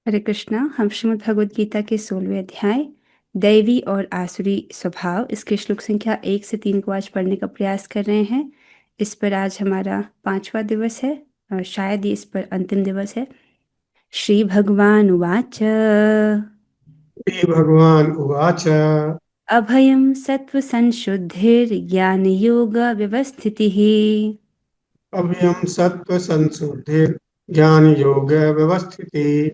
हरे कृष्णा। हम श्रीमद् भगवद गीता के 16वें अध्याय दैवी और आसुरी स्वभाव इसके श्लोक संख्या 1 से 3 को आज पढ़ने का प्रयास कर रहे हैं। इस पर आज हमारा 5वां दिवस है और शायद ये इस पर अंतिम दिवस है। श्री भगवान उवाच श्रीभगवान् उवाच। अभयं सत्त्वसंशुद्धिर्ज्ञानयोग व्यवस्थितिः अभयं सत्त्वसंशुद्धिर्ज्ञानयोगव्यवस्थितिः।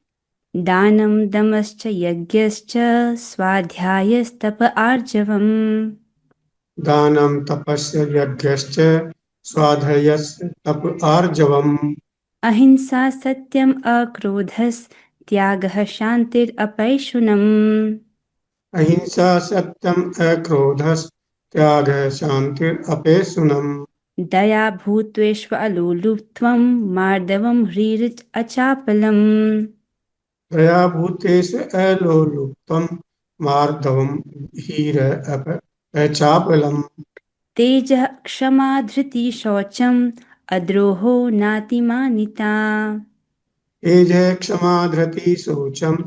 दानं दमश्च यज्ञश्च स्वाध्यायस्तप आर्जवम् दानं तपस्य यज्ञश्च स्वाध्यायस्य तप आर्जवम्। अहिंसा सत्यम अक्रोधस् त्यागः शान्तिरपैशुनम् अहिंसा सत्यम् अक्रोधस्त्यागः शान्तिरपेशुनम्। दया भूत्वेष्वलोलुप्त्वं मार्दवं ह्रीर्च अचापलम् दयाभूतेषु अलोलुप्तं मार्दवम् हीर अचापलम्। तेजः क्षमा धृतिः शौचम् अद्रोहो नातिमानिता तेजः क्षमा धृतिः शौचम्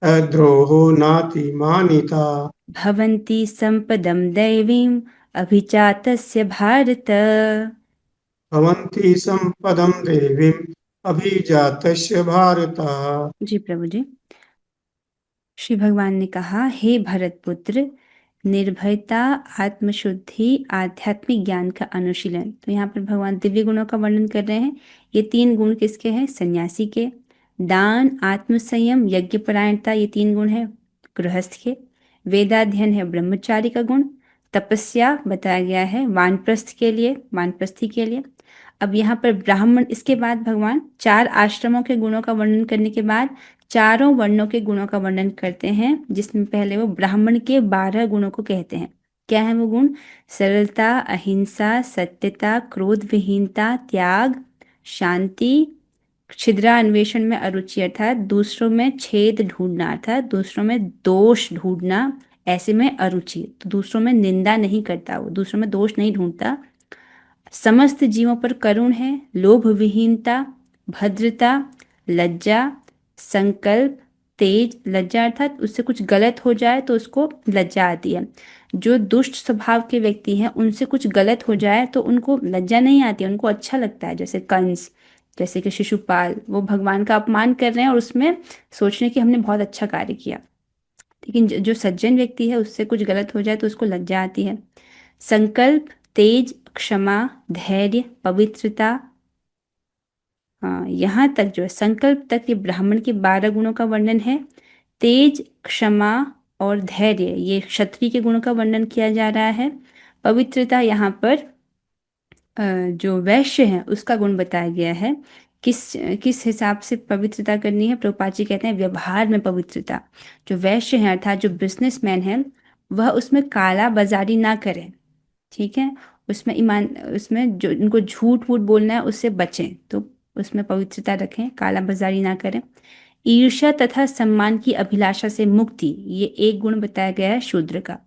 अद्रोहो नातिमानिता। भवन्ति सम्पदं दैवीम् अभिजातस्य भारत। भवन्ति सम्पदं देवीम् अभिजातस्य भारत। जी प्रभु जी। श्री भगवान ने कहा, हे भरत पुत्र, निर्भयता, आत्मशुद्धि, आध्यात्मिक ज्ञान का अनुशीलन। तो यहाँ पर भगवान दिव्य गुणों का वर्णन कर रहे हैं। ये 3 गुण किसके हैं? सन्यासी के। दान, आत्मसंयम, यज्ञपरायणता, ये 3 गुण है गृहस्थ के। वेदाध्ययन है ब्रह्मचारी का गुण। तपस्या बताया गया है वानप्रस्थ के लिए, वानप्रस्थी के लिए। अब यहाँ पर ब्राह्मण, इसके बाद भगवान 4 आश्रमों के गुणों का वर्णन करने के बाद चारों वर्णों के गुणों का वर्णन करते हैं, जिसमें पहले वो ब्राह्मण के 12 गुणों को कहते हैं। क्या है वो गुण? सरलता, अहिंसा, सत्यता, क्रोध विहीनता, त्याग, शांति, छिद्रान्वेषण में अरुचि अर्थात दूसरों में छेद ढूंढना, अर्थात दूसरों में दोष ढूंढना, ऐसे में अरुचि। तो दूसरों में निंदा नहीं करता, वो दूसरों में दोष नहीं ढूंढता। समस्त जीवों पर करुण है। लोभ विहीनता, भद्रता, लज्जा, संकल्प, तेज। लज्जा अर्थात उससे कुछ गलत हो जाए तो उसको लज्जा आती है। जो दुष्ट स्वभाव के व्यक्ति हैं उनसे कुछ गलत हो जाए तो उनको लज्जा नहीं आती है, उनको अच्छा लगता है। जैसे कंस, जैसे कि शिशुपाल, वो भगवान का अपमान कर रहे हैं और उसमें सोच रहे हैं कि हमने बहुत अच्छा कार्य किया। लेकिन जो सज्जन व्यक्ति है उससे कुछ गलत हो जाए तो उसको लज्जा आती है। संकल्प, तेज, क्षमा, धैर्य, पवित्रता। हाँ, यहाँ तक जो है संकल्प तक ये ब्राह्मण के 12 गुणों का वर्णन है। तेज, क्षमा और धैर्य ये क्षत्रिय के गुणों का वर्णन किया जा रहा है। पवित्रता यहाँ पर जो वैश्य है उसका गुण बताया गया है। किस किस हिसाब से पवित्रता करनी है? प्रभुपाद जी कहते हैं व्यवहार में पवित्रता। जो वैश्य है अर्थात जो बिजनेसमैन है वह उसमें काला बाजारी ना करे। ठीक है, उसमें ईमान, उसमें जो उनको झूठ वूठ बोलना है उससे बचें, तो उसमें पवित्रता रखें, काला बाजारी ना करें। ईर्ष्या तथा सम्मान की अभिलाषा से मुक्ति, ये एक गुण बताया गया है शूद्र का।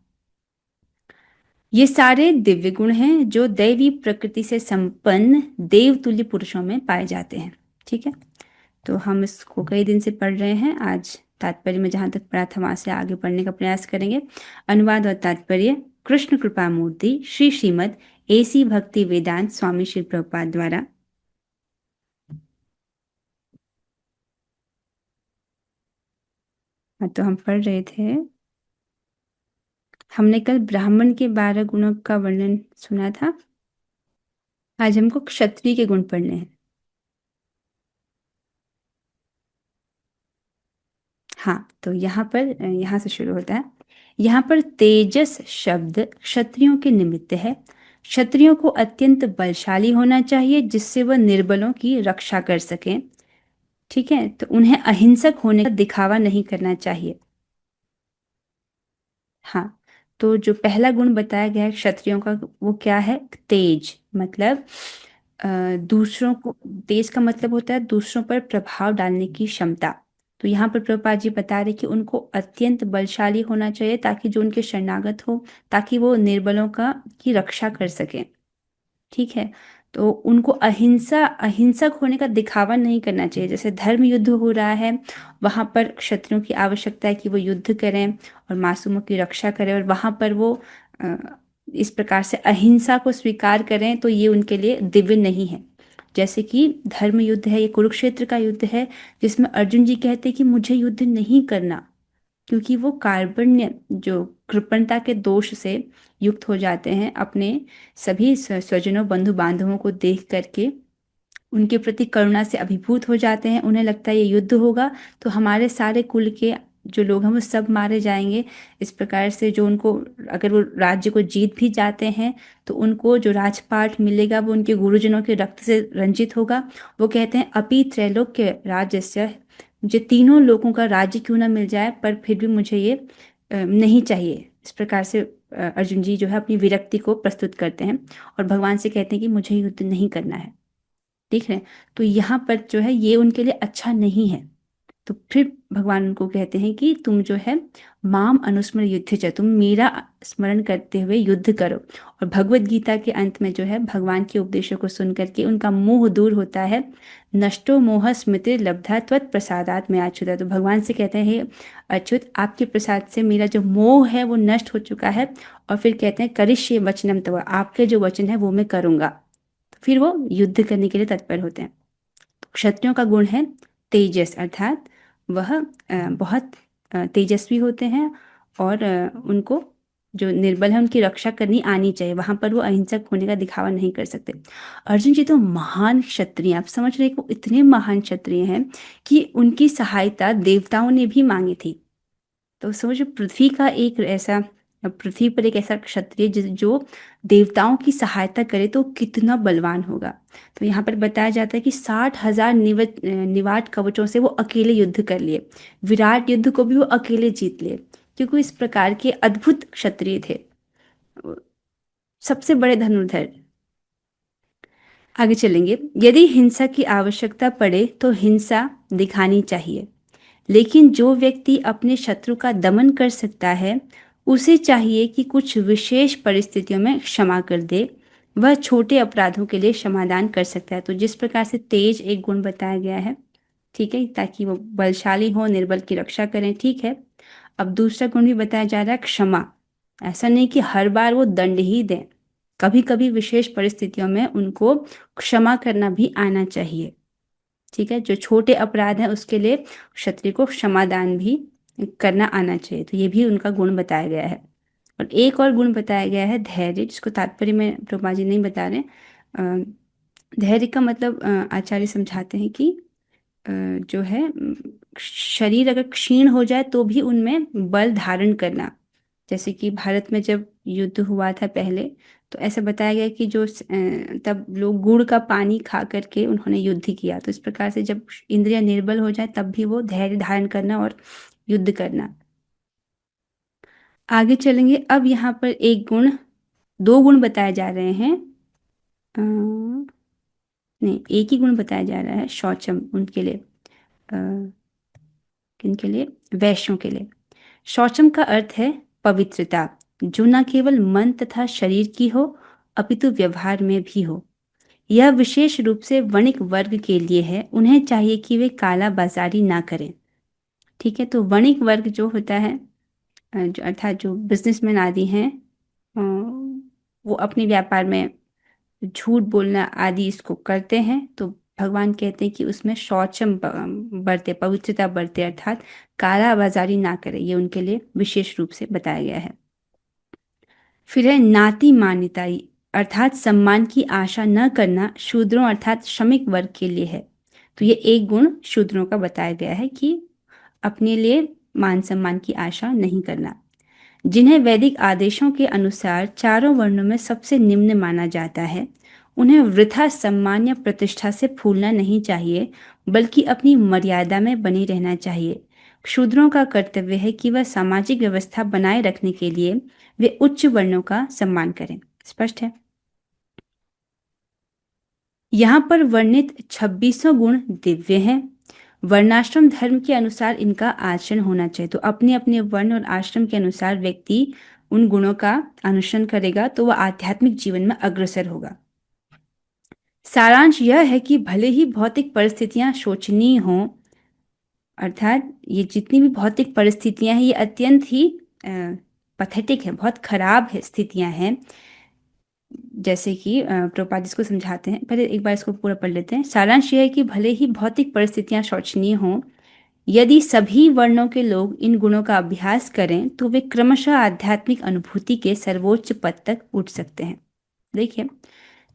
ये सारे दिव्य गुण हैं जो दैवी प्रकृति से संपन्न देवतुल्य पुरुषों में पाए जाते हैं। ठीक है, तो हम इसको कई दिन से पढ़ रहे हैं। आज तात्पर्य में जहाँ तक पढ़ा था वहाँ से आगे पढ़ने का प्रयास करेंगे। अनुवाद और तात्पर्य कृष्ण कृपा मूर्ति श्री श्रीमद् एसी भक्ति वेदांत स्वामी श्री प्रभुपाद द्वारा। हाँ, तो हम पढ़ रहे थे, हमने कल ब्राह्मण के 12 गुणों का वर्णन सुना था। आज हमको क्षत्रिय के गुण पढ़ने हैं। हाँ, तो यहाँ पर यहाँ से शुरू होता है। यहाँ पर तेजस शब्द क्षत्रियों के निमित्त है। क्षत्रियों को अत्यंत बलशाली होना चाहिए जिससे वह निर्बलों की रक्षा कर सकें। ठीक है, तो उन्हें अहिंसक होने का दिखावा नहीं करना चाहिए। हाँ, तो जो पहला गुण बताया गया है क्षत्रियों का वो क्या है? तेज, मतलब दूसरों को, तेज का मतलब होता है दूसरों पर प्रभाव डालने की क्षमता। तो यहाँ पर प्रभुपाद जी बता रहे कि उनको अत्यंत बलशाली होना चाहिए ताकि जो उनके शरणागत हो, ताकि वो निर्बलों का की रक्षा कर सकें। ठीक है, तो उनको अहिंसक होने का दिखावा नहीं करना चाहिए। जैसे धर्म युद्ध हो रहा है, वहां पर क्षत्रियों की आवश्यकता है कि वो युद्ध करें और मासूमों की रक्षा करें, और वहां पर वो अ, इस प्रकार से अहिंसा को स्वीकार करें, तो ये उनके लिए दिव्य नहीं है। जैसे कि धर्म युद्ध है, ये कुरुक्षेत्र का युद्ध है, जिसमें अर्जुन जी कहते हैं कि मुझे युद्ध नहीं करना, क्योंकि वो कार्पण्य जो कृपणता के दोष से युक्त हो जाते हैं, अपने सभी स्वजनों बंधु बांधवों को देख करके उनके प्रति करुणा से अभिभूत हो जाते हैं। उन्हें लगता है ये युद्ध होगा तो हमारे सारे कुल के जो लोग हैं वो सब मारे जाएंगे। इस प्रकार से जो उनको, अगर वो राज्य को जीत भी जाते हैं तो उनको जो राजपाट मिलेगा वो उनके गुरुजनों के रक्त से रंजित होगा। वो कहते हैं अपि त्रैलोक्य राज्यस्य, मुझे तीनों लोगों का राज्य क्यों ना मिल जाए, पर फिर भी मुझे ये नहीं चाहिए। इस प्रकार से अर्जुन जी जो है अपनी विरक्ति को प्रस्तुत करते हैं और भगवान से कहते हैं कि मुझे युद्ध नहीं करना है। देख रहे हैं, तो यहाँ पर जो है ये उनके लिए अच्छा नहीं है। तो फिर भगवान उनको कहते हैं कि तुम जो है माम अनुस्मर युद्ध च, तुम मेरा स्मरण करते हुए युद्ध करो। और भगवत गीता के अंत में जो है भगवान के उपदेशों को सुन करके उनका मोह दूर होता है। नष्टो मोह स्मृति लब्धा त्वत् प्रसादात में अच्युत। तो भगवान से कहते हैं हे अच्युत, आपके प्रसाद से मेरा जो मोह है वो नष्ट हो चुका है। और फिर कहते हैं करिष्ये वचनम तव, आपके जो वचन है वो मैं करूंगा। तो फिर वो युद्ध करने के लिए तत्पर होते हैं। क्षत्रियों का गुण है तेजस, अर्थात वह बहुत तेजस्वी होते हैं, और उनको जो निर्बल है उनकी रक्षा करनी आनी चाहिए। वहां पर वो अहिंसक होने का दिखावा नहीं कर सकते। अर्जुन जी तो महान क्षत्रिय, आप समझ रहे हैं कि वो इतने महान क्षत्रिय हैं कि उनकी सहायता देवताओं ने भी मांगी थी। तो समझो पृथ्वी पर एक ऐसा क्षत्रिय जो देवताओं की सहायता करे तो कितना बलवान होगा। तो यहाँ पर बताया जाता है कि 60,000 निवाट कवचों से वो अकेले युद्ध कर लिए। विराट युद्ध को भी वो अकेले जीत लिए, क्योंकि वो इस प्रकार के अद्भुत क्षत्रिय थे, सबसे बड़े धनुर्धर। आगे चलेंगे। यदि हिंसा की आवश्यकता पड़े तो हिंसा दिखानी चाहिए, लेकिन जो व्यक्ति अपने शत्रु का दमन कर सकता है उसे चाहिए कि कुछ विशेष परिस्थितियों में क्षमा कर दे। वह छोटे अपराधों के लिए क्षमादान कर सकता है। तो जिस प्रकार से तेज एक गुण बताया गया है, ठीक है, ताकि वो बलशाली हो, निर्बल की रक्षा करें, ठीक है। अब दूसरा गुण भी बताया जा रहा है क्षमा। ऐसा नहीं कि हर बार वो दंड ही दें, कभी कभी विशेष परिस्थितियों में उनको क्षमा करना भी आना चाहिए। ठीक है, जो छोटे अपराध हैं उसके लिए क्षत्रिय को क्षमादान भी करना आना चाहिए। तो ये भी उनका गुण बताया गया है। और एक और गुण बताया गया है धैर्य, जिसको तात्पर्य में प्रभा जी नहीं बता रहे। अ, धैर्य का मतलब आचार्य समझाते हैं कि जो है शरीर अगर क्षीण हो जाए तो भी उनमें बल धारण करना। जैसे कि भारत में जब युद्ध हुआ था पहले, तो ऐसा बताया गया कि तब लोग गुड़ का पानी खा करके उन्होंने युद्ध किया। तो इस प्रकार से जब इंद्रियां निर्बल हो जाए तब भी वो धैर्य धारण करना और युद्ध करना। आगे चलेंगे। अब यहाँ पर दो गुण बताए जा रहे हैं। अ, नहीं, एक ही गुण बताया जा रहा है, शौचम, उनके लिए। किनके लिए? वैश्यों के लिए। शौचम का अर्थ है पवित्रता, जो न केवल मन तथा शरीर की हो अपितु व्यवहार में भी हो। यह विशेष रूप से वणिक वर्ग के लिए है। उन्हें चाहिए कि वे काला बाजारी ना करें। ठीक है, तो वणिक वर्ग जो होता है, अर्थात जो बिजनेसमैन आदि हैं, अ, वो अपने व्यापार में झूठ बोलना आदि इसको करते हैं। तो भगवान कहते हैं कि उसमें शौचम बरते, पवित्रता बरते, अर्थात काला बाजारी ना करे। ये उनके लिए विशेष रूप से बताया गया है। फिर है नाति मान्यता, अर्थात सम्मान की आशा न करना शूद्रों अर्थात श्रमिक वर्ग के लिए है। तो ये एक गुण शूद्रों का बताया गया है कि अपने लिए मान सम्मान की आशा नहीं करना। जिन्हें वैदिक आदेशों के अनुसार चारों वर्णों में सबसे निम्न माना जाता है, उन्हें वृथा सम्मान या प्रतिष्ठा से फूलना नहीं चाहिए, बल्कि अपनी मर्यादा में बने रहना चाहिए। शूद्रों का कर्तव्य है कि वह सामाजिक व्यवस्था बनाए रखने के लिए वे उच्च वर्णों का सम्मान करें। स्पष्ट है। यहाँ पर वर्णित 26 गुण दिव्य हैं। वर्णाश्रम धर्म के अनुसार इनका आचरण होना चाहिए। तो अपने अपने वर्ण और आश्रम के अनुसार व्यक्ति उन गुणों का अनुसरण करेगा तो वह आध्यात्मिक जीवन में अग्रसर होगा। सारांश यह है कि भले ही भौतिक परिस्थितियां शोचनीय हों, अर्थात ये जितनी भी भौतिक परिस्थितियां हैं ये अत्यंत ही पथेटिक है, बहुत खराब है स्थितियां हैं। जैसे कि प्रभुपाद इसको समझाते हैं, पहले एक बार इसको पूरा पढ़ लेते हैं। सारांश यह है कि भले ही भौतिक परिस्थितियां शोचनीय हों, यदि सभी वर्णों के लोग इन गुणों का अभ्यास करें तो वे क्रमशः आध्यात्मिक अनुभूति के सर्वोच्च पद तक उठ सकते हैं। देखिए,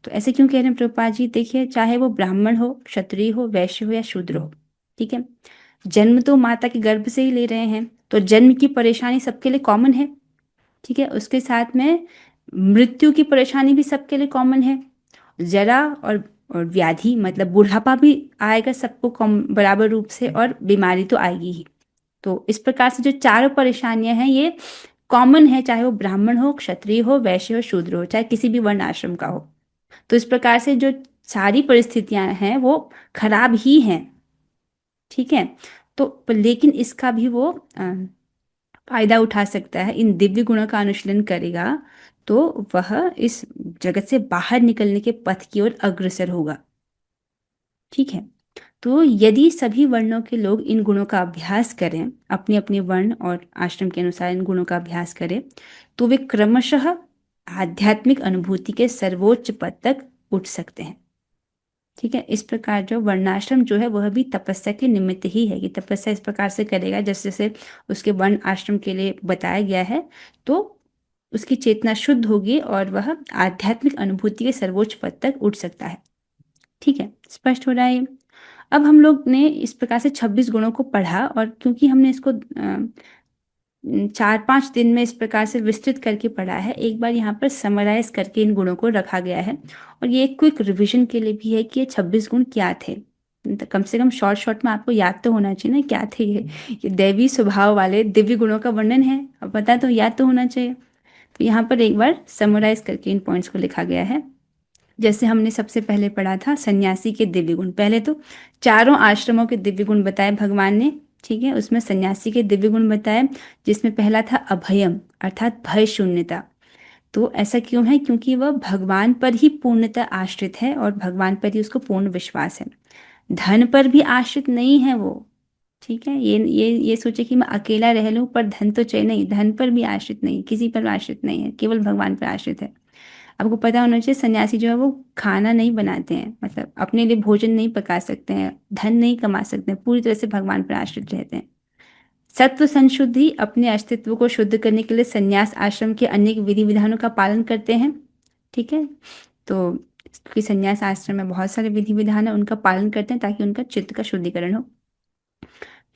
तो ऐसे क्यों कह रहे हैं प्रभुपाद जी? देखिए, चाहे वो ब्राह्मण हो, क्षत्रिय हो, वैश्य हो या शूद्र हो, ठीक है, जन्म तो माता के गर्भ से ही ले रहे हैं, तो जन्म की परेशानी सबके लिए कॉमन है, ठीक है। उसके साथ में मृत्यु की परेशानी भी सबके लिए कॉमन है। जरा और व्याधि मतलब बुढ़ापा भी आएगा सबको कम बराबर रूप से, और बीमारी तो आएगी ही। तो इस प्रकार से जो चारों परेशानियां हैं ये कॉमन है, चाहे वो ब्राह्मण हो, क्षत्रिय हो, वैश्य हो, शूद्र हो, चाहे किसी भी वर्ण आश्रम का हो। तो इस प्रकार से जो सारी परिस्थितियां हैं वो खराब ही हैं, ठीक है। तो लेकिन इसका भी वो फायदा उठा सकता है, इन दिव्य गुणों का अनुशीलन करेगा तो वह इस जगत से बाहर निकलने के पथ की ओर अग्रसर होगा, ठीक है। तो यदि सभी वर्णों के लोग इन गुणों का अभ्यास करें, अपने अपने वर्ण और आश्रम के अनुसार इन गुणों का अभ्यास करें, तो वे क्रमशः आध्यात्मिक अनुभूति के सर्वोच्च पद तक उठ सकते हैं, ठीक है। इस प्रकार जो वर्णाश्रम जो है वह भी तपस्या के निमित्त ही है, कि तपस्या इस प्रकार से करेगा जैसे जैसे उसके वर्ण आश्रम के लिए बताया गया है, तो उसकी चेतना शुद्ध होगी और वह आध्यात्मिक अनुभूति के सर्वोच्च पद तक उठ सकता है, ठीक है। स्पष्ट हो रहा है ये? अब हम लोग ने इस प्रकार से 26 गुणों को पढ़ा, और क्योंकि हमने इसको 4-5 दिन में इस प्रकार से विस्तृत करके पढ़ा है, एक बार यहाँ पर समराइज करके इन गुणों को रखा गया है। और ये एक क्विक रिवीजन के लिए भी है कि ये 26 गुण क्या थे, तो कम से कम शॉर्ट शॉर्ट में आपको याद तो होना चाहिए ना क्या थे ये दैवी स्वभाव वाले दिव्य गुणों का वर्णन है, अब पता तो याद तो होना चाहिए। तो यहाँ पर एक बार समराइज करके इन पॉइंट्स को लिखा गया है। जैसे हमने सबसे पहले पढ़ा था सन्यासी के दिव्य गुण, पहले तो चारों आश्रमों के दिव्य गुण बताए भगवान ने, ठीक है। उसमें सन्यासी के दिव्य गुण बताए, जिसमें पहला था अभयम अर्थात भय शून्यता। तो ऐसा क्यों है? क्योंकि वह भगवान पर ही पूर्णतः आश्रित है और भगवान पर ही उसको पूर्ण विश्वास है, धन पर भी आश्रित नहीं है वो, ठीक है। ये सोचे कि मैं अकेला रह लूं पर धन तो चाहिए, नहीं, धन पर भी आश्रित नहीं, किसी पर आश्रित नहीं है, केवल भगवान पर आश्रित है। आपको पता होना चाहिए सन्यासी जो है वो खाना नहीं बनाते हैं, मतलब अपने लिए भोजन नहीं पका सकते हैं, धन नहीं कमा सकते हैं, पूरी तरह से भगवान पर आश्रित रहते हैं। सत्व संशुद्धि अपने अस्तित्व को शुद्ध करने के लिए संन्यास आश्रम के अनेक विधि विधानों का पालन करते हैं, ठीक है। तो क्योंकि संन्यास आश्रम में बहुत सारे विधि विधान है, उनका पालन करते हैं ताकि उनका चित्त का शुद्धिकरण हो।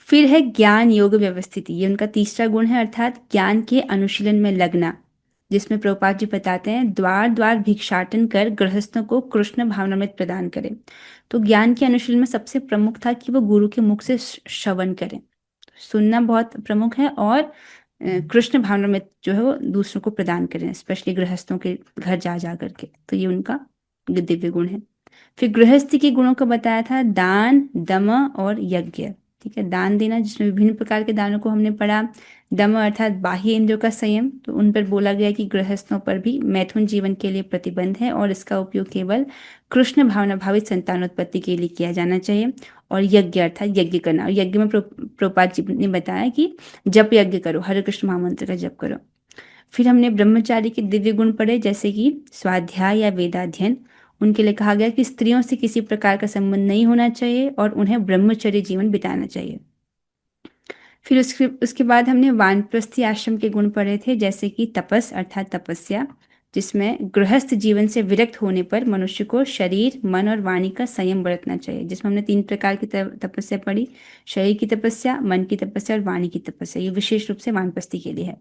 फिर है ज्ञान योग व्यवस्थिति, ये उनका तीसरा गुण है, अर्थात ज्ञान के अनुशीलन में लगना, जिसमें प्रभुपाद जी बताते हैं द्वार द्वार भिक्षाटन कर गृहस्थों को कृष्ण भावनामृत प्रदान करें। तो ज्ञान के अनुशीलन में सबसे प्रमुख था कि वो गुरु के मुख से श्रवण करें, सुनना बहुत प्रमुख है, और कृष्ण भावनामृत जो है वो दूसरों को प्रदान करें, स्पेशली गृहस्थों के घर जा जा करके। तो ये उनका दिव्य गुण है। फिर गृहस्थी के गुणों को बताया था दान, दम और यज्ञ, ठीक है। दान देना, जिसमें विभिन्न प्रकार के दानों को हमने पढ़ा। दम अर्थात बाह्य इंद्रियों का संयम, तो उन पर बोला गया कि गृहस्थों पर भी मैथुन जीवन के लिए प्रतिबंध है और इसका उपयोग केवल कृष्ण भावना भावित संतानोत्पत्ति के लिए किया जाना चाहिए। और यज्ञ अर्थात यज्ञ करना, और यज्ञ में प्रभुपाद जी ने बताया कि जप यज्ञ करो, हरे कृष्ण महामंत्र का जप करो। फिर हमने ब्रह्मचारी के दिव्य गुण पढ़े, जैसे कि स्वाध्याय या वेदाध्ययन। उनके लिए कहा गया कि स्त्रियों से किसी प्रकार का संबंध नहीं होना चाहिए और उन्हें ब्रह्मचर्य जीवन बिताना चाहिए। फिर उसके उसके बाद हमने वानप्रस्थी आश्रम के गुण पढ़े थे, जैसे कि तपस अर्थात तपस्या, जिसमें गृहस्थ जीवन से विरक्त होने पर मनुष्य को शरीर, मन और वाणी का संयम बरतना चाहिए, जिसमें हमने 3 प्रकार की तपस्या पढ़ी, शरीर की तपस्या, मन की तपस्या और वाणी की तपस्या। ये विशेष रूप से वानप्रस्थी के लिए है।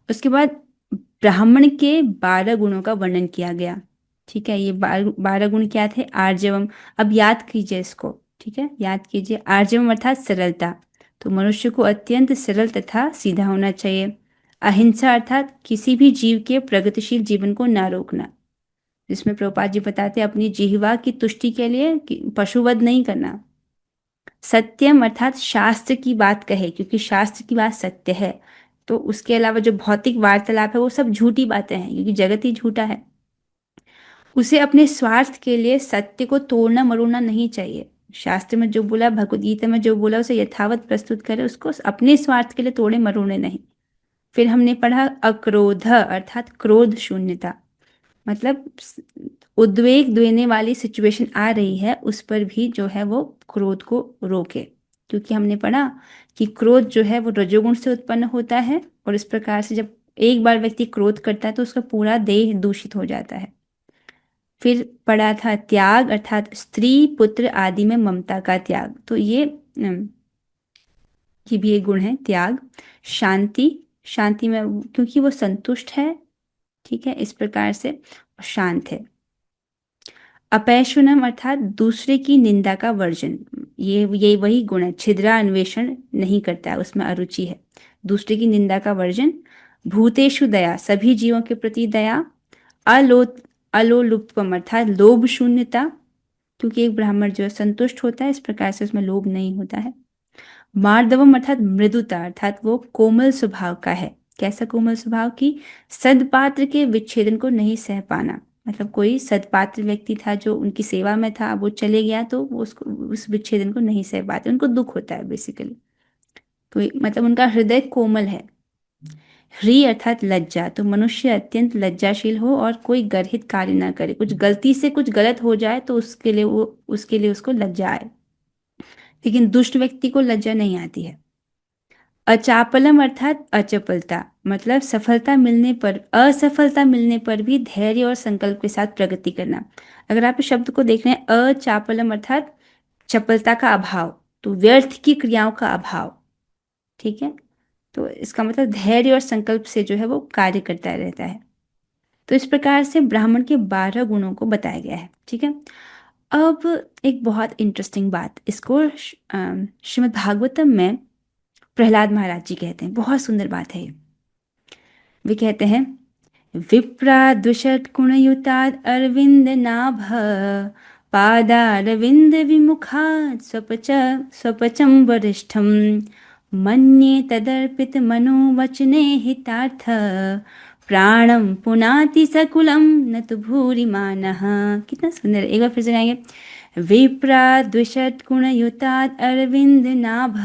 उसके बाद ब्राह्मण के 12 गुणों का वर्णन किया गया, ठीक है। ये 12 गुण क्या थे? आर्जवम, अब याद कीजिए इसको, ठीक है, याद कीजिए। आर्जवम अर्थात सरलता, तो मनुष्य को अत्यंत सरल तथा सीधा होना चाहिए। अहिंसा अर्थात किसी भी जीव के प्रगतिशील जीवन को ना रोकना, जिसमें प्रभुपाद जी बताते हैं अपनी जिह्वा की तुष्टि के लिए कि पशुवध नहीं करना। सत्यम अर्थात शास्त्र की बात कहे, क्योंकि शास्त्र की बात सत्य है, तो उसके अलावा जो भौतिक वार्तालाप है वो सब झूठी बातें हैं, क्योंकि जगत ही झूठा है। उसे अपने स्वार्थ के लिए सत्य को तोड़ना मरोड़ना नहीं चाहिए। शास्त्र में जो बोला, भगवद गीता में जो बोला, उसे यथावत प्रस्तुत करे, उसको अपने स्वार्थ के लिए तोड़े मरोड़े नहीं। फिर हमने पढ़ा अक्रोध अर्थात क्रोध शून्यता, मतलब उद्वेग देने वाली सिचुएशन आ रही है उस पर भी जो है वो क्रोध को रोके। क्योंकि हमने पढ़ा कि क्रोध जो है वो रजोगुण से उत्पन्न होता है, और इस प्रकार से जब एक बार व्यक्ति क्रोध करता है तो उसका पूरा देह दूषित हो जाता है। फिर पढ़ा था त्याग अर्थात स्त्री पुत्र आदि में ममता का त्याग, तो ये भी एक गुण है त्याग। शांति, शांति में क्योंकि वो संतुष्ट है, ठीक है, इस प्रकार से शांत है। अपैशुनम अर्थात दूसरे की निंदा का वर्जन, ये वही गुण है, छिद्रा अन्वेषण नहीं करता है, उसमें अरुचि है, दूसरे की निंदा का वर्जन। भूतेषु दया, सभी जीवों के प्रति दया। अलो अलोलुप्तम अर्थात लोभ शून्यता, क्योंकि एक ब्राह्मण जो है संतुष्ट होता है, इस प्रकार से उसमें लोभ नहीं होता है। मार्दवम अर्थात मृदुता, अर्थात वो कोमल स्वभाव का है। कैसा कोमल स्वभाव की? सदपात्र के विच्छेदन को नहीं सह पाना, मतलब कोई सदपात्र व्यक्ति था जो उनकी सेवा में था, वो चले गया तो वो उसको उस विच्छेदन को नहीं सह पाते, उनको दुख होता है बेसिकली। तो मतलब उनका हृदय कोमल है। ह्री अर्थात लज्जा, तो मनुष्य अत्यंत लज्जाशील हो और कोई गर्हित कार्य ना करे, कुछ गलती से कुछ गलत हो जाए तो उसके लिए उसको लज्जा आए, लेकिन दुष्ट व्यक्ति को लज्जा नहीं आती है। अचापलम अर्थात अचपलता, मतलब असफलता मिलने पर भी धैर्य और संकल्प के साथ प्रगति करना। अगर आप इस शब्द को देख रहे हैं, अचापलम अर्थात चपलता का अभाव, तो व्यर्थ की क्रियाओं का अभाव, ठीक है, तो इसका मतलब धैर्य और संकल्प से जो है वो कार्य करता रहता है। तो इस प्रकार से ब्राह्मण के 12 गुणों को बताया गया है, ठीक है। अब एक बहुत इंटरेस्टिंग बात, इसको श्रीमद् भागवतम में प्रहलाद महाराज जी कहते हैं, बहुत सुंदर बात है ये। वे कहते हैं, विप्राद्विषट् गुणयुतात् अरविंद नाभ पादारविंद विमुखात् स्वपचं वरिष्ठं मन्ये तदर्पित मनोवचने हितार्थ प्राणं पुनाति सकुलं न तो भूरिमानः। कितना सुंदर है। एक बार फिर से गाएंगे। विप्राद्विषट् गुणयुतात् अरविंद नाभ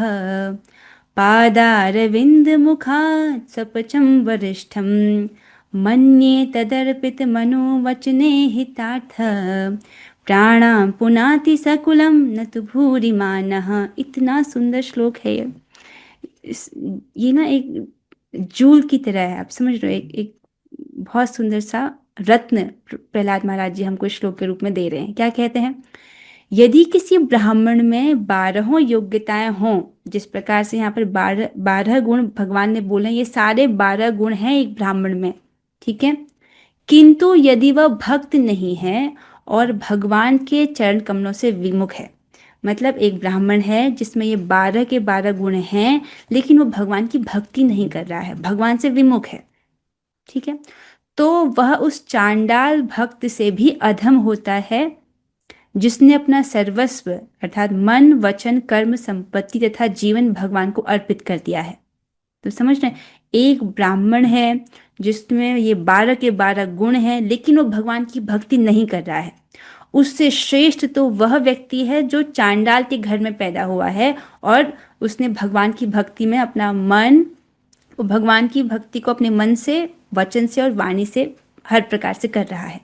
पादारविंद मुखात् सपचं वरिष्ठं मन्ये तदर्पित मनोवचने हितार्थ प्राणां पुनाति सकुलं न तो भूरिमानः। इतना सुंदर श्लोक है ये। ये ना एक जूल की तरह है, आप समझ रहे हो, एक बहुत सुंदर सा रत्न प्रहलाद महाराज जी हमको श्लोक के रूप में दे रहे हैं। क्या कहते हैं? यदि किसी ब्राह्मण में 12 योग्यताएं हों, जिस प्रकार से यहाँ पर 12 गुण भगवान ने बोले, ये सारे 12 गुण हैं एक ब्राह्मण में, ठीक है, किंतु यदि वह भक्त नहीं है और भगवान के चरण कमलों से विमुख है, मतलब एक ब्राह्मण है जिसमें ये 12 के 12 गुण हैं, लेकिन वो भगवान की भक्ति नहीं कर रहा है, भगवान से विमुख है, ठीक है, तो वह उस चांडाल भक्त से भी अधम होता है, जिसने अपना सर्वस्व अर्थात मन वचन कर्म संपत्ति तथा जीवन भगवान को अर्पित कर दिया है। तो समझ रहे हैं, एक ब्राह्मण है जिसमें ये 12 के 12 गुण हैं, लेकिन वो भगवान की भक्ति नहीं कर रहा है। उससे श्रेष्ठ तो वह व्यक्ति है जो चांडाल के घर में पैदा हुआ है और उसने भगवान की भक्ति में अपना मन, वो भगवान की भक्ति को अपने मन से, वचन से और वाणी से हर प्रकार से कर रहा है,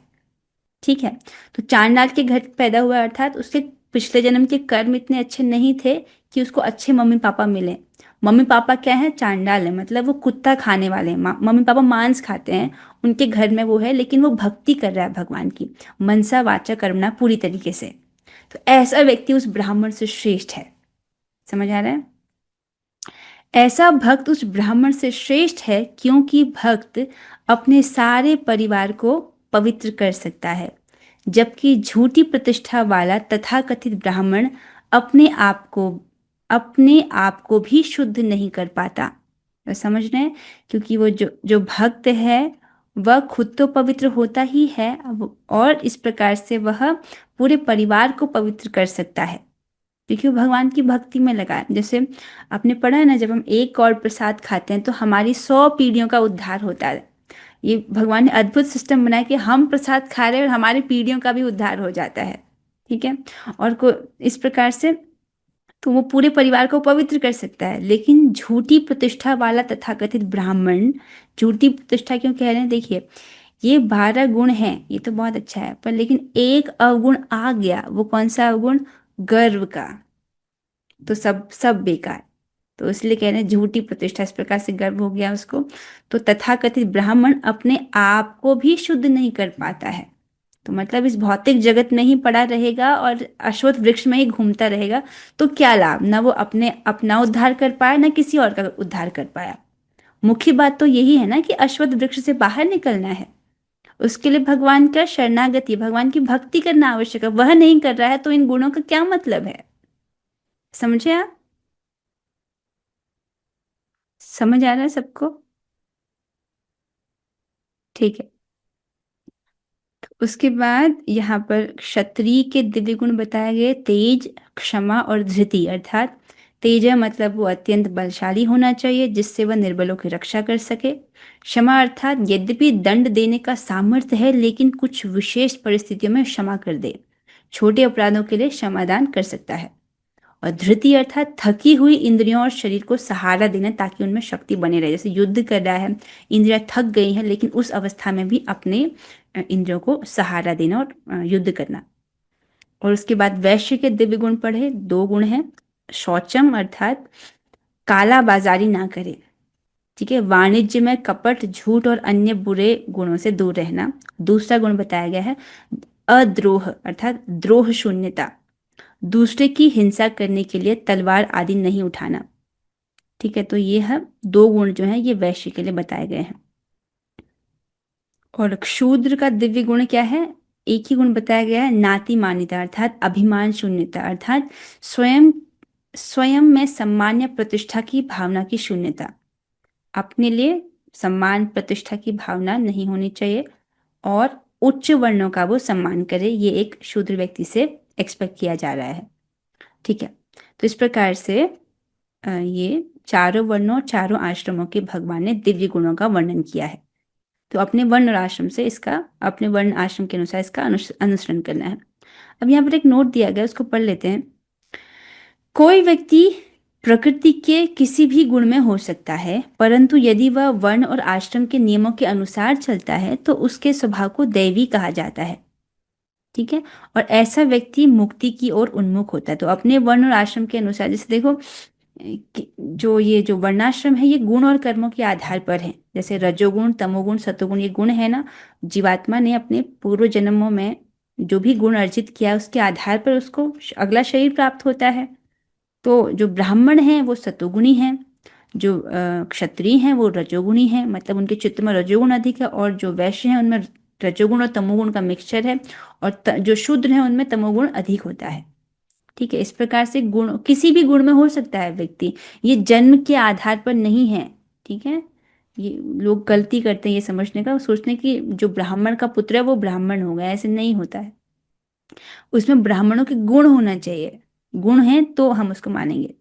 ठीक है। तो चांडाल के घर पैदा हुआ अर्थात उसके पिछले जन्म के कर्म इतने अच्छे नहीं थे कि उसको अच्छे मम्मी पापा मिले। मम्मी पापा क्या है? चांडाल है, मतलब वो कुत्ता खाने वाले हैं। मम्मी पापा मांस खाते हैं, उनके घर में वो है, लेकिन वो भक्ति कर रहा है भगवान की, मनसा वाचा कर्मणा पूरी तरीके से। तो ऐसा व्यक्ति उस ब्राह्मण से श्रेष्ठ है। समझ आ रहा है? ऐसा भक्त उस ब्राह्मण से श्रेष्ठ है क्योंकि भक्त अपने सारे परिवार को पवित्र कर सकता है, जबकि झूठी प्रतिष्ठा वाला तथाकथित ब्राह्मण अपने आप को भी शुद्ध नहीं कर पाता। तो समझ रहे हैं? क्योंकि वो जो जो भक्त है वह खुद तो पवित्र होता ही है, और इस प्रकार से वह पूरे परिवार को पवित्र कर सकता है, क्योंकि वो भगवान की भक्ति में लगा है। जैसे आपने पढ़ा है ना, जब हम एक और प्रसाद खाते हैं तो हमारी 100 पीढ़ियों का उद्धार होता है। ये भगवान ने अद्भुत सिस्टम बनाया कि हम प्रसाद खा रहे हैं और हमारी पीढ़ियों का भी उद्धार हो जाता है। ठीक है। और को इस प्रकार से तो वो पूरे परिवार को पवित्र कर सकता है। लेकिन झूठी प्रतिष्ठा वाला तथाकथित ब्राह्मण, झूठी प्रतिष्ठा क्यों कह रहे हैं, देखिए ये 12 गुण हैं, ये तो बहुत अच्छा है, पर लेकिन एक अवगुण आ गया, वो कौन सा अवगुण, गर्व का, तो सब सब बेकार। तो इसलिए कह रहे हैं झूठी प्रतिष्ठा, इस प्रकार से गर्व हो गया उसको। तो तथाकथित ब्राह्मण अपने आप को भी शुद्ध नहीं कर पाता है। तो मतलब इस भौतिक जगत में ही पड़ा रहेगा और अश्वत्थ वृक्ष में ही घूमता रहेगा, तो क्या लाभ, ना वो अपने अपना उद्धार कर पाया ना किसी और का उद्धार कर पाया। मुख्य बात तो यही है ना कि अश्वत्थ वृक्ष से बाहर निकलना है। उसके लिए भगवान का शरणागति, भगवान की भक्ति करना आवश्यक है। वह नहीं कर रहा है तो इन गुणों का क्या मतलब है। समझे आप? समझ आ रहा है सबको? ठीक है। उसके बाद यहाँ पर क्षत्रिय के दिव्य गुण बताए गए, तेज, क्षमा और धृति। अर्थात तेज मतलब वो अत्यंत बलशाली होना चाहिए जिससे वह निर्बलों की रक्षा कर सके। क्षमा अर्थात यद्यपि दंड देने का सामर्थ्य है लेकिन कुछ विशेष परिस्थितियों में क्षमा कर दे, छोटे अपराधों के लिए क्षमादान कर सकता है। और धृति अर्थात थकी हुई इंद्रियों और शरीर को सहारा देना ताकि उनमें शक्ति बने रहे। जैसे युद्ध कर रहा है, इंद्रियां थक गई हैं, लेकिन उस अवस्था में भी अपने इंद्रियों को सहारा देना और युद्ध करना। और उसके बाद वैश्य के दिव्य गुण पढ़े, 2 गुण हैं। शौचम अर्थात काला बाजारी ना करे। ठीक है। वाणिज्य में कपट, झूठ और अन्य बुरे गुणों से दूर रहना। दूसरा गुण बताया गया है अद्रोह अर्थात द्रोह शून्यता, दूसरे की हिंसा करने के लिए तलवार आदि नहीं उठाना। ठीक है। तो ये है 2 गुण जो हैं ये वैश्य के लिए बताए गए हैं। और क्षूद्र का दिव्य गुण क्या है, एक ही गुण बताया गया है, नाति मान्यता अर्थात अभिमान शून्यता, अर्थात स्वयं स्वयं में सम्मान या प्रतिष्ठा की भावना की शून्यता। अपने लिए सम्मान प्रतिष्ठा की भावना नहीं होनी चाहिए और उच्च वर्णों का वो सम्मान करे, ये एक शूद्र व्यक्ति से एक्सपेक्ट किया जा रहा है। ठीक है। तो इस प्रकार से ये चारों वर्णों, चारों आश्रमों के भगवान ने दिव्य गुणों का वर्णन किया है। तो अपने वर्ण और आश्रम से इसका, अपने वर्ण आश्रम के अनुसार इसका अनुसरण करना है। अब यहाँ पर एक नोट दिया गया, उसको पढ़ लेते हैं। कोई व्यक्ति प्रकृति के किसी भी गुण में हो सकता है, परंतु यदि वह वर्ण और आश्रम के नियमों के अनुसार चलता है तो उसके स्वभाव को दैवी कहा जाता है। ठीक है। और ऐसा व्यक्ति मुक्ति की ओर उन्मुख होता है। तो अपने वर्ण और आश्रम के अनुसार, जैसे देखो जो ये जो वर्णाश्रम है ये गुण और कर्मों के आधार पर है। जैसे रजोगुण, तमोगुण, सतोगुण, ये गुण है ना, जीवात्मा ने अपने पूर्व जन्मों में जो भी गुण अर्जित किया उसके आधार पर उसको अगला शरीर प्राप्त होता है। तो जो ब्राह्मण हैं वो सतोगुणी हैं, जो क्षत्रिय हैं वो रजोगुणी हैं, मतलब उनके चित्त में रजोगुण अधिक है, और जो वैश्य हैं उनमें रजोगुण और तमोगुण का मिक्सचर है, और जो शूद्र हैं उनमें तमोगुण अधिक होता है। ठीक है। इस प्रकार से गुण किसी भी गुण में हो सकता है व्यक्ति, ये जन्म के आधार पर नहीं है। ठीक है। ये लोग गलती करते हैं ये समझने का, सोचने कि जो ब्राह्मण का पुत्र है वो ब्राह्मण होगा, ऐसे नहीं होता है। उसमें ब्राह्मणों के गुण होना चाहिए, गुण हैं तो हम उसको मानेंगे।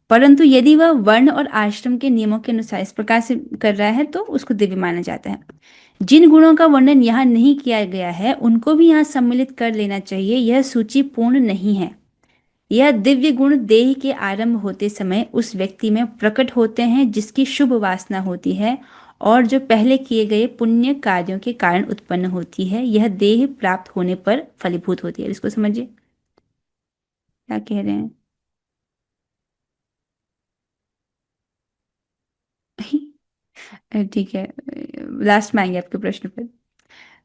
परंतु यदि वह वर्ण और आश्रम के नियमों के अनुसार इस प्रकार से कर रहा है तो उसको दिव्य माना जाता है। जिन गुणों का वर्णन यहाँ नहीं किया गया है उनको भी यहाँ सम्मिलित कर लेना चाहिए, यह सूची पूर्ण नहीं है। यह दिव्य गुण देह के आरंभ होते समय उस व्यक्ति में प्रकट होते हैं जिसकी शुभ वासना होती है और जो पहले किए गए पुण्य कार्यों के कारण उत्पन्न होती है। यह देह प्राप्त होने पर फलीभूत होती है। इसको समझिए क्या कह रहे हैं। ठीक है, लास्ट में आएंगे आपके प्रश्न पर।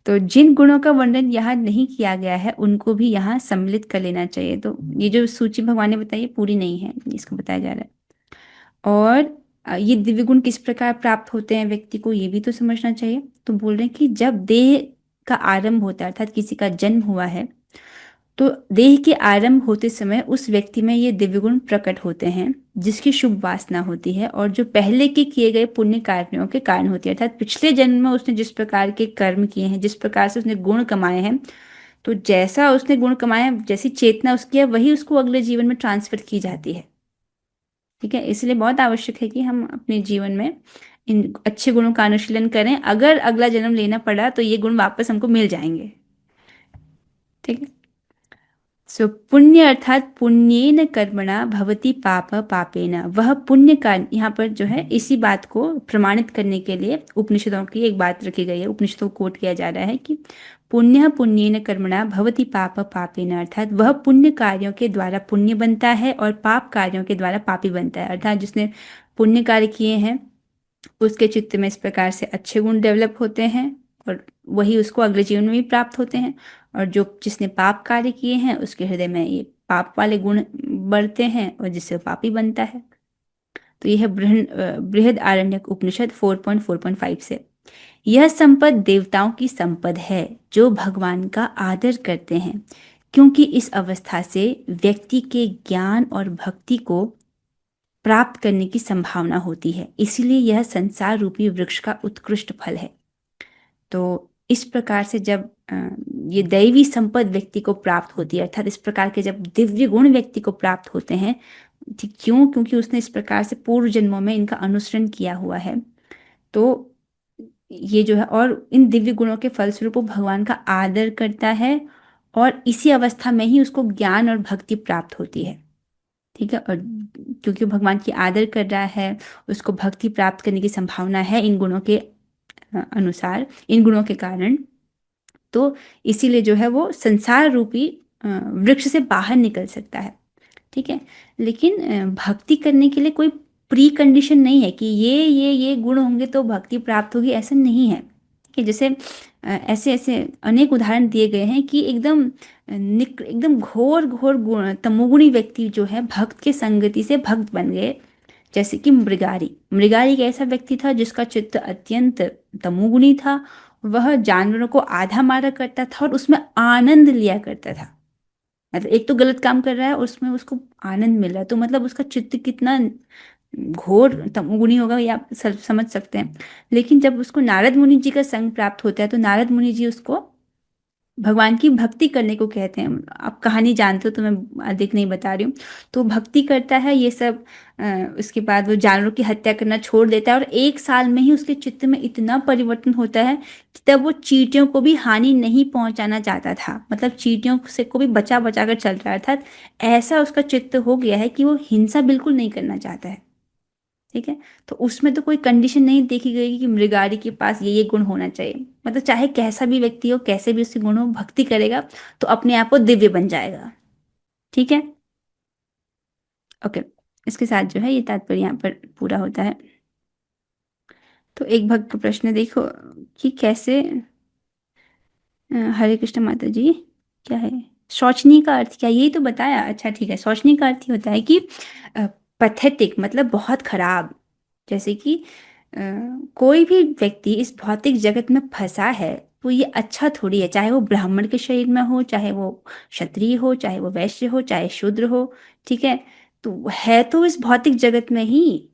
तो जिन गुणों का वर्णन यहाँ नहीं किया गया है उनको भी यहाँ सम्मिलित कर लेना चाहिए। तो ये जो सूची भगवान ने बताई है पूरी नहीं है, इसको बताया जा रहा है। और ये दिव्य गुण किस प्रकार प्राप्त होते हैं व्यक्ति को, ये भी तो समझना चाहिए। तो बोल रहे हैं कि जब देह का आरंभ होता है, अर्थात किसी का जन्म हुआ है, तो देह के आरंभ होते समय उस व्यक्ति में ये दिव्य गुण प्रकट होते हैं जिसकी शुभ वासना होती है और जो पहले के किए गए पुण्य कार्यों के कारण होती है। अर्थात पिछले जन्म में उसने जिस प्रकार के कर्म किए हैं, जिस प्रकार से उसने गुण कमाए हैं, तो जैसा उसने गुण कमाया, जैसी चेतना उसकी है, वही उसको अगले जीवन में ट्रांसफर की जाती है। ठीक है। इसलिए बहुत आवश्यक है कि हम अपने जीवन में इन अच्छे गुणों का अनुशीलन करें, अगर अगला जन्म लेना पड़ा तो ये गुण वापस हमको मिल जाएंगे। ठीक है। सो पुण्य अर्थात पुण्येन कर्मणा भवति पाप पापेन, वह पुण्य का, यहाँ पर जो है इसी बात को प्रमाणित करने के लिए उपनिषदों की एक बात रखी गई है, उपनिषदों को कोट किया जा रहा है कि पुण्य पुण्येन कर्मणा भवति पाप पापेन, अर्थात वह पुण्य कार्यों के द्वारा पुण्य बनता है और पाप कार्यों के द्वारा पापी बनता है। अर्थात जिसने पुण्य कार्य किए हैं उसके चित्त में इस प्रकार से अच्छे गुण डेवलप होते हैं और वही उसको अगले जीवन में भी प्राप्त होते हैं, और जो जिसने पाप कार्य किए हैं उसके हृदय में ये पाप वाले गुण बढ़ते हैं और जिससे वो पापी बनता है। तो यह है बृहद आरण्यक उपनिषद 4.4.5 से। यह संपद देवताओं की संपद है जो भगवान का आदर करते हैं, क्योंकि इस अवस्था से व्यक्ति के ज्ञान और भक्ति को प्राप्त करने की संभावना होती है, इसीलिए यह संसार रूपी वृक्ष का उत्कृष्ट फल है। तो इस प्रकार से जब ये दैवी संपद व्यक्ति को प्राप्त होती है, अर्थात इस प्रकार के जब दिव्य गुण व्यक्ति को प्राप्त होते हैं, ठीक क्यों, क्योंकि उसने इस प्रकार से पूर्व जन्मों में इनका अनुसरण किया हुआ है, तो ये जो है, और इन दिव्य गुणों के फलस्वरूप वो भगवान का आदर करता है और इसी अवस्था में ही उसको ज्ञान और भक्ति प्राप्त होती है। ठीक है। और क्योंकि वो भगवान की आदर कर रहा है, उसको भक्ति प्राप्त करने की संभावना है इन गुणों के अनुसार, इन गुणों के कारण, तो इसीलिए जो है वो संसार रूपी वृक्ष से बाहर निकल सकता है। ठीक है। लेकिन भक्ति करने के लिए कोई प्री कंडीशन नहीं है कि ये गुण होंगे तो भक्ति प्राप्त होगी, ऐसा नहीं है। ठीक है। जैसे ऐसे ऐसे अनेक उदाहरण दिए गए हैं कि एकदम घोर घोर तमोगुणी व्यक्ति जो है भक्त के संगति से भक्त बन गए। जैसे कि मृगारी मृगारी एक ऐसा व्यक्ति था जिसका चित्त अत्यंत तमोगुणी था। वह जानवरों को आधा मारा करता था और उसमें आनंद लिया करता था। मतलब एक तो गलत काम कर रहा है और उसमें उसको आनंद मिल रहा है, तो मतलब उसका चित्त कितना घोर तमोगुणी होगा ये आप समझ सकते हैं। लेकिन जब उसको नारद मुनि जी का संग प्राप्त होता है तो नारद मुनि जी उसको भगवान की भक्ति करने को कहते हैं। आप कहानी जानते हो तो मैं अधिक नहीं बता रही हूँ। तो भक्ति करता है ये सब, उसके बाद वो जानवरों की हत्या करना छोड़ देता है और 1 साल में ही उसके चित्त में इतना परिवर्तन होता है कि तब वो चींटियों को भी हानि नहीं पहुंचाना चाहता था, मतलब चींटियों से को भी बचा बचा कर चल रहा था। ऐसा उसका चित्त हो गया है कि वो हिंसा बिल्कुल नहीं करना चाहता है। ठीक है। तो उसमें तो कोई कंडीशन नहीं देखी गई कि मृगारी के पास ये गुण होना चाहिए, मतलब चाहे कैसा भी व्यक्ति हो, कैसे भी उसके गुण हो, भक्ति करेगा तो अपने आप को दिव्य बन जाएगा। ठीक है। ओके। इसके साथ जो है ये तात्पर्य यहाँ पर पूरा होता है। तो एक भक्त का प्रश्न देखो कि कैसे हरे कृष्ण माता जी, क्या है शौचनी का अर्थ, क्या यही तो बताया। अच्छा ठीक है, शौचनी का अर्थ ही होता है कि पथेटिक, मतलब बहुत खराब। जैसे कि अ, कोई भी व्यक्ति इस भौतिक जगत में फंसा है तो ये अच्छा थोड़ी है, चाहे वो ब्राह्मण के शरीर में हो, चाहे वो क्षत्रिय हो, चाहे वो वैश्य हो, चाहे शूद्र हो। ठीक है। तो है तो इस भौतिक जगत में ही,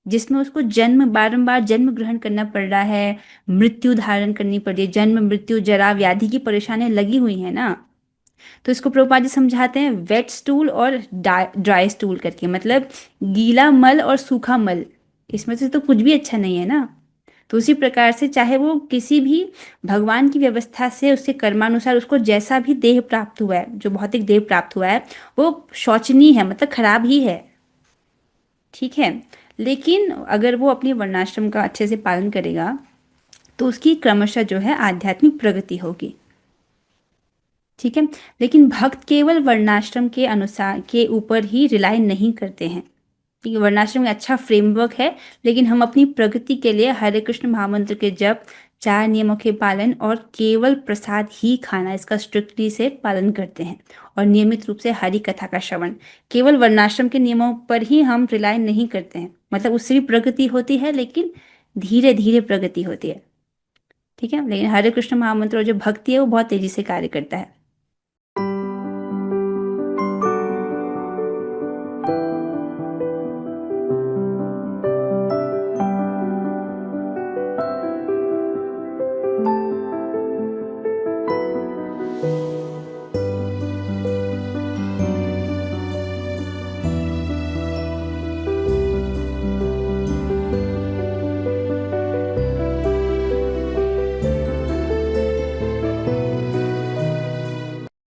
जिसमें उसको जन्म, बारंबार जन्म ग्रहण करना पड़ रहा है, मृत्यु धारण करनी पड़ रही है, जन्म मृत्यु जरा व्याधि की परेशानियां लगी हुई है ना। तो इसको प्रभुपाद जी समझाते हैं वेट स्टूल और ड्राई स्टूल करके, मतलब गीला मल और सूखा मल, इसमें से तो कुछ भी अच्छा नहीं है ना। तो उसी प्रकार से चाहे वो किसी भी भगवान की व्यवस्था से उसके कर्मानुसार उसको जैसा भी देह प्राप्त हुआ है, जो भौतिक देह प्राप्त हुआ है, वो शोचनीय है, मतलब खराब ही है। ठीक है। लेकिन अगर वो अपनी वर्णाश्रम का अच्छे से पालन करेगा तो उसकी क्रमशः जो है आध्यात्मिक प्रगति होगी। ठीक है। लेकिन भक्त केवल वर्णाश्रम के अनुसार के ऊपर ही रिलाई नहीं करते हैं। ठीक है। वर्णाश्रम में अच्छा फ्रेमवर्क है, लेकिन हम अपनी प्रगति के लिए हरे कृष्ण महामंत्र के जप, 4 नियमों के पालन और केवल प्रसाद ही खाना, इसका स्ट्रिक्टली से पालन करते हैं, और नियमित रूप से हरि कथा का श्रवण। केवल वर्णाश्रम के नियमों पर ही हम रिलाई नहीं करते हैं, मतलब उससे भी प्रगति होती है लेकिन धीरे धीरे प्रगति होती है। ठीक है। लेकिन हरे कृष्ण महामंत्र और जो भक्ति है वो बहुत तेजी से कार्य करता है।